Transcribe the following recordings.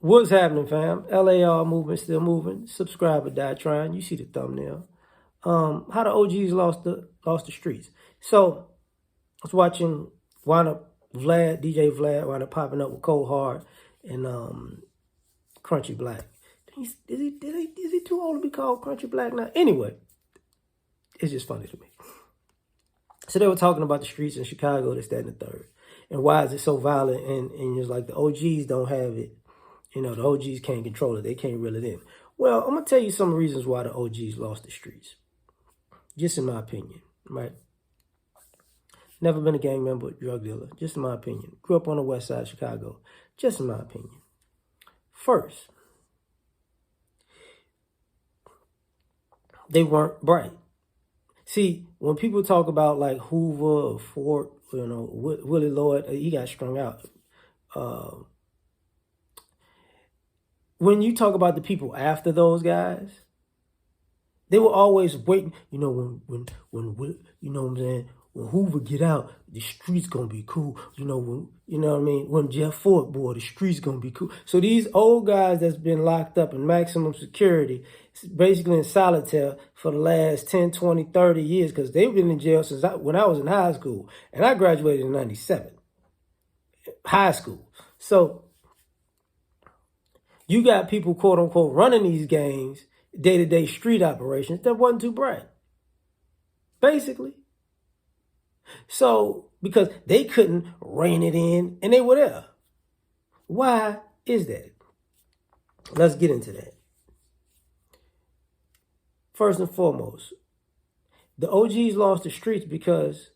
What's happening, fam? L.A.R. movement still moving. Subscribe or die trying. You see the thumbnail. How the OGs lost the streets. So I was watching wind up DJ Vlad wind up popping up with Cold Hard and Crunchy Black. Is he too old to be called Crunchy Black now? Anyway, it's just funny to me. So they were talking about the streets in Chicago, this, that, and the third. And why is it so violent? And it's like the OGs don't have it. You know, the OGs can't control it. They can't reel it in. Well, I'm going to tell you some reasons why the OGs lost the streets. Just in my opinion, right? Never been a gang member, drug dealer. Just in my opinion. Grew up on the west side of Chicago. Just in my opinion. First, they weren't bright. See, when people talk about like Hoover or Ford, you know, Willie Lloyd, he got strung out. When you talk about the people after those guys, they were always waiting. You know, when you know what I'm saying, when Hoover get out, the streets gonna be cool. You know, what I mean, when Jeff Fort, boy, the streets gonna be cool. So these old guys that's been locked up in maximum security, basically in solitaire for the last 10, 20, 30 years, because they've been in jail since when I was in high school. And I graduated in 97. High school. So you got people, quote unquote, running these gangs, day-to-day street operations that wasn't too bright. Basically. So, because they couldn't rein it in and they were there. Why is that? Let's get into that. First and foremost, the OGs lost the streets because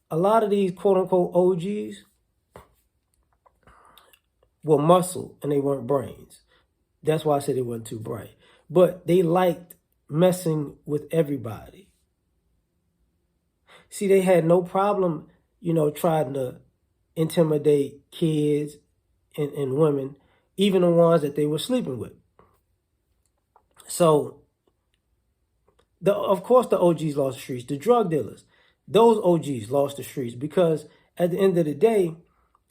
a lot of these quote unquote OGs were muscle and they weren't brains. That's why I said they weren't too bright. But they liked messing with everybody. See, they had no problem, you know, trying to intimidate kids and women, even the ones that they were sleeping with. So, of course, the OGs lost the streets. The drug dealers, those OGs lost the streets because at the end of the day,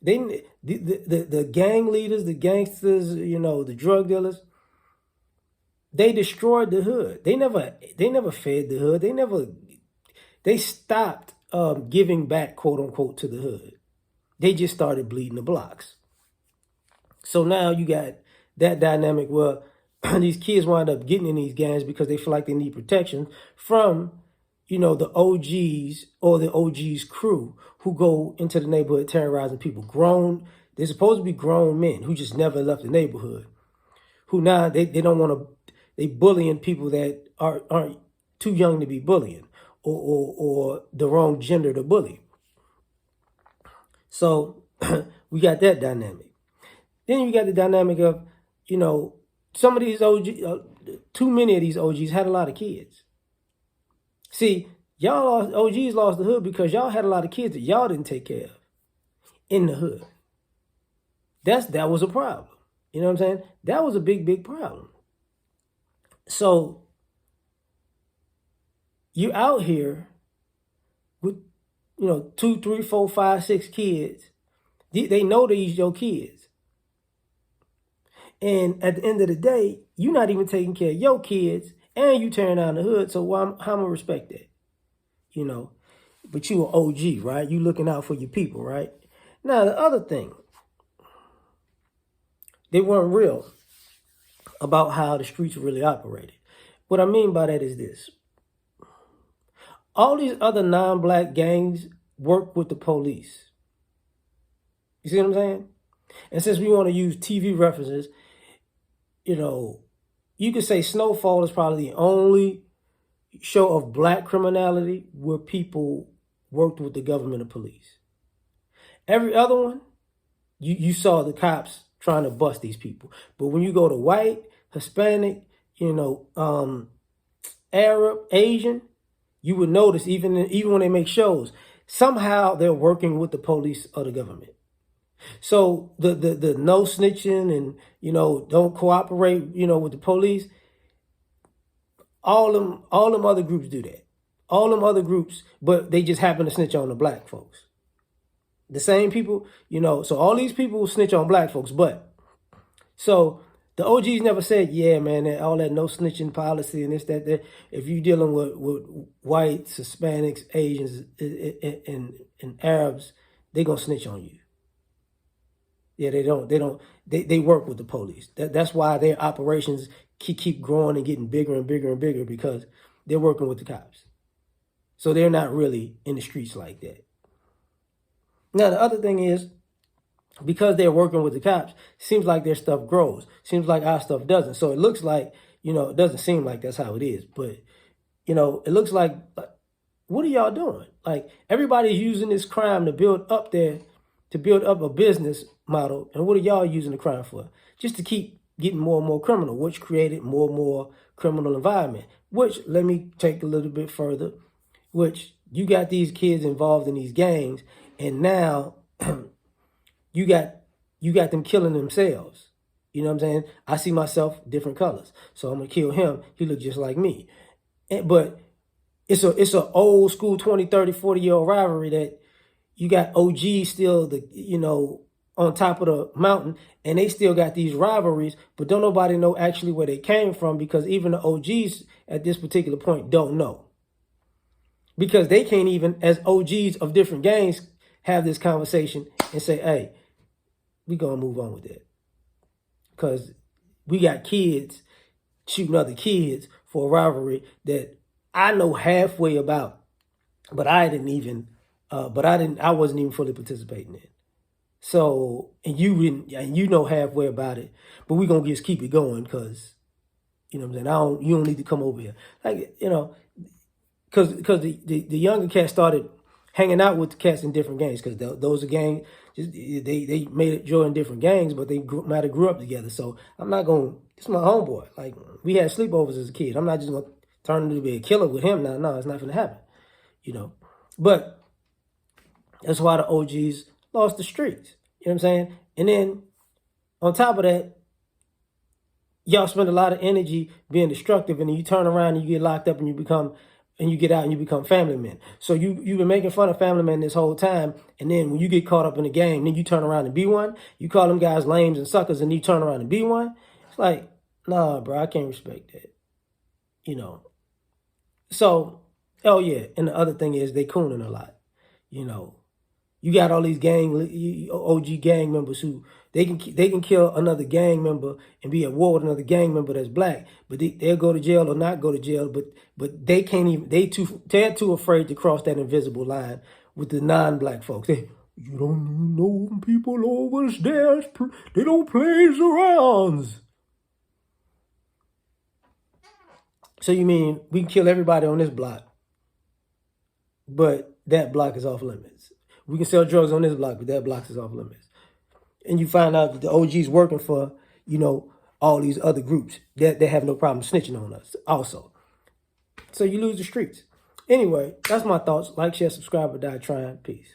the gang leaders, the gangsters, you know, the drug dealers, they destroyed the hood. They never fed the hood. They stopped giving back, quote unquote, to the hood. They just started bleeding the blocks. So now you got that dynamic where these kids wind up getting in these gangs because they feel like they need protection from, you know, the OGs or the OGs crew who go into the neighborhood terrorizing people. They're supposed to be grown men who just never left the neighborhood. Who now they don't want to, they bullying people that aren't too young to be bullying or the wrong gender to bully. So we got that dynamic. Then you got the dynamic of, you know, some of these OGs, too many of these OGs had a lot of kids. See, OGs lost the hood because y'all had a lot of kids that y'all didn't take care of in the hood. That was a problem. You know what I'm saying? That was a big, big problem. So you out here with, you know, 2, 3, 4, 5, 6 kids. They know these your kids. And at the end of the day, you're not even taking care of your kids and you tearing down the hood. So how am I going to respect that? You know, but you an OG, right? You looking out for your people, right? Now, the other thing, they weren't real about how the streets really operated. What I mean by that is this. All these other non-black gangs work with the police. You see what I'm saying? And since we want to use TV references, you know, you could say Snowfall is probably the only show of black criminality where people worked with the government and police. Every other one, you saw the cops trying to bust these people. But when you go to white, Hispanic, you know, Arab, Asian, you would notice even when they make shows, somehow they're working with the police or the government. So the no snitching and, you know, don't cooperate, you know, with the police. All them other groups do that. All them other groups, but they just happen to snitch on the black folks. The same people, you know, so all these people will snitch on black folks, but So the OGs never said, yeah, man, that all that no snitching policy and this, that, that. If you're dealing with whites, Hispanics, Asians, and Arabs, they're going to snitch on you. Yeah, they work with the police. That's why their operations keep growing and getting bigger and bigger and bigger, because they're working with the cops. So they're not really in the streets like that. Now, the other thing is, because they're working with the cops, seems like their stuff grows. Seems like our stuff doesn't. So it looks like, it doesn't seem like that's how it is. But, it looks like, what are y'all doing? Like, everybody's using this crime to build up a business model. And what are y'all using the crime for? Just to keep getting more and more criminal, which created more and more criminal environment. Which, let me take a little bit further, which you got these kids involved in these gangs, and now you got them killing themselves. You know what I'm saying? I see myself different colors, so I'm gonna kill him. He look just like me. But it's a old school 20, 30, 40-year-old rivalry that you got OGs still on top of the mountain, and they still got these rivalries, but don't nobody know actually where they came from, because even the OGs at this particular point don't know. Because they can't even, as OGs of different gangs, have this conversation and say, hey, we gonna move on with that. Because we got kids shooting other kids for a rivalry that I know halfway about, but I wasn't even fully participating in. So, and you know halfway about it, but we gonna just keep it going, because, you know what I'm saying, you don't need to come over here. Like, because the younger cats started hanging out with the cats in different gangs, because those are gangs. They made it join different gangs, but they might have grew up together. So I'm not going. It's my homeboy. Like, we had sleepovers as a kid. I'm not just going to turn into be a killer with him now. No, it's not going to happen. But that's why the OGs lost the streets. You know what I'm saying? And then on top of that, y'all spend a lot of energy being destructive, and then you turn around and you get locked up, and you get out and you become family men. So you've been making fun of family men this whole time, and then when you get caught up in the game, then you turn around and be one. You call them guys lames and suckers, and you turn around and be one. It's like, nah, bro, I can't respect that. So, oh yeah, and the other thing is they cooning a lot. You got all these OG gang members who they can kill another gang member and be at war with another gang member that's black, but they'll go to jail or not go to jail, but they can't even, they're too afraid to cross that invisible line with the non-black folks. You don't know people over there, they don't play around. So you mean we can kill everybody on this block, but that block is off limits? We can sell drugs on this block, but that block is off limits. And you find out that the OG's working for, all these other groups that have no problem snitching on us also. So you lose the streets. Anyway, that's my thoughts. Like, share, subscribe, or die trying. Peace.